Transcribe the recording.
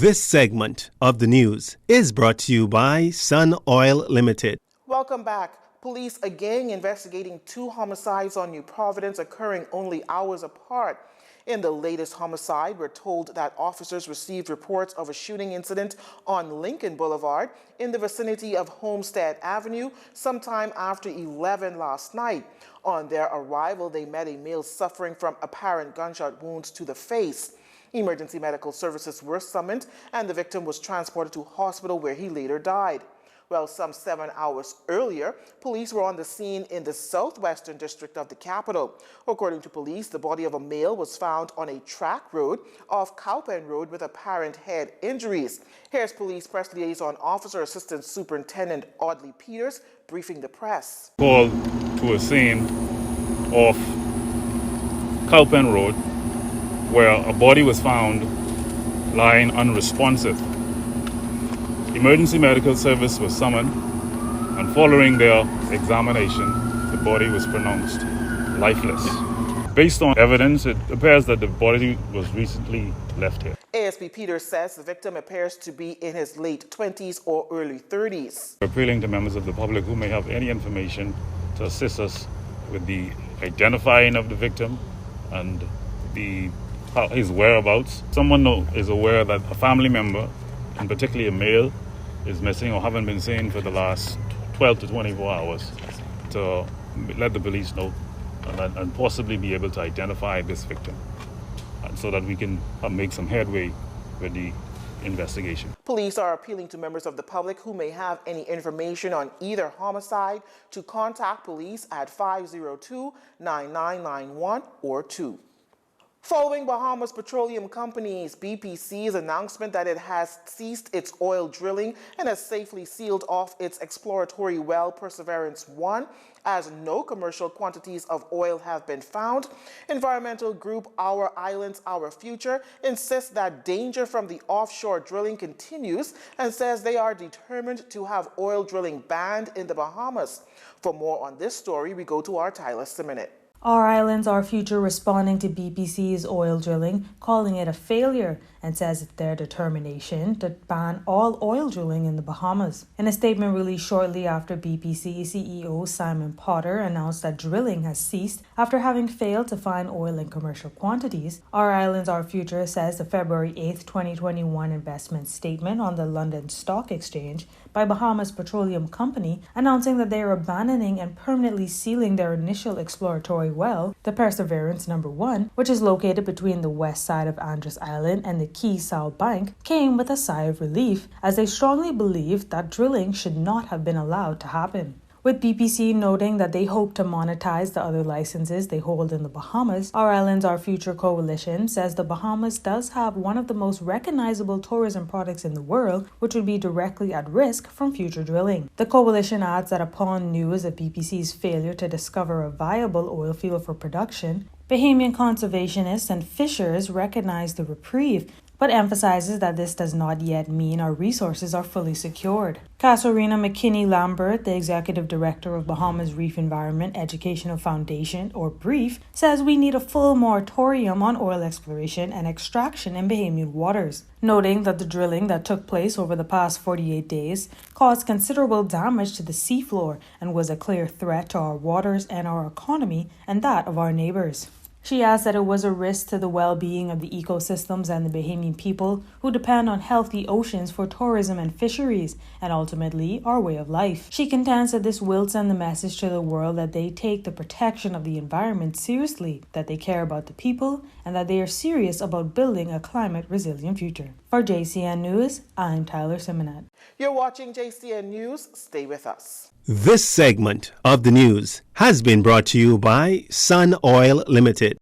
This segment of the news is brought to you by Sun Oil Limited. Welcome back. Police again investigating 2 homicides on New Providence occurring only hours apart. In the latest homicide, we're told that officers received reports of a shooting incident on Lincoln Boulevard in the vicinity of Homestead Avenue sometime after 11 last night. On their arrival, they met a male suffering from apparent gunshot wounds to the face. Emergency medical services were summoned and the victim was transported to hospital where he later died. Well, some 7 hours earlier, police were on the scene in the southwestern district of the capital. According to police, the body of a male was found on a track road off Cowpen Road with apparent head injuries. Here's Police Press Liaison Officer Assistant Superintendent Audley Peters briefing the press. Called to a scene off Cowpen Road where a body was found lying unresponsive. Emergency medical service was summoned, and following their examination, the body was pronounced lifeless. Based on evidence, it appears that the body was recently left here. ASP Peters says the victim appears to be in his late 20s or early 30s. We're appealing to members of the public who may have any information to assist us with the identifying of the victim and his whereabouts. Someone is aware that a family member, and particularly a male, is missing or haven't been seen for the last 12 to 24 hours, to let the police know and possibly be able to identify this victim so that we can make some headway with the investigation. Police are appealing to members of the public who may have any information on either homicide to contact police at 502-9991 or 2. Following Bahamas Petroleum Company's BPC's announcement that it has ceased its oil drilling and has safely sealed off its exploratory well Perseverance 1 as no commercial quantities of oil have been found, environmental group Our Islands, Our Future insists that danger from the offshore drilling continues and says they are determined to have oil drilling banned in the Bahamas. For more on this story, we go to our Tyler Simonet. Our Islands, Our Future responding to BPC's oil drilling, calling it a failure, and says it's their determination to ban all oil drilling in the Bahamas. In a statement released shortly after BPC CEO Simon Potter announced that drilling has ceased after having failed to find oil in commercial quantities, Our Islands, Our Future says the February 8, 2021 investment statement on the London Stock Exchange by Bahamas Petroleum Company announcing that they are abandoning and permanently sealing their initial exploratory well, the Perseverance No. 1, which is located between the west side of Andros Island and the Key South Bank, came with a sigh of relief as they strongly believed that drilling should not have been allowed to happen. With BPC noting that they hope to monetize the other licenses they hold in the Bahamas, Our Islands, Our Future coalition says the Bahamas does have one of the most recognizable tourism products in the world, which would be directly at risk from future drilling. The coalition adds that upon news of BPC's failure to discover a viable oil field for production, Bahamian conservationists and fishers recognize the reprieve, but emphasizes that this does not yet mean our resources are fully secured. Kasarina McKinney-Lambert, the executive director of Bahamas Reef Environment Educational Foundation, or BREEF, says we need a full moratorium on oil exploration and extraction in Bahamian waters, noting that the drilling that took place over the past 48 days caused considerable damage to the seafloor and was a clear threat to our waters and our economy and that of our neighbors. She adds that it was a risk to the well-being of the ecosystems and the Bahamian people who depend on healthy oceans for tourism and fisheries, and ultimately our way of life. She contends that this will send the message to the world that they take the protection of the environment seriously, that they care about the people, and that they are serious about building a climate-resilient future. For JCN News, I'm Tyler Simonet. You're watching JCN News. Stay with us. This segment of the news has been brought to you by Sun Oil Limited.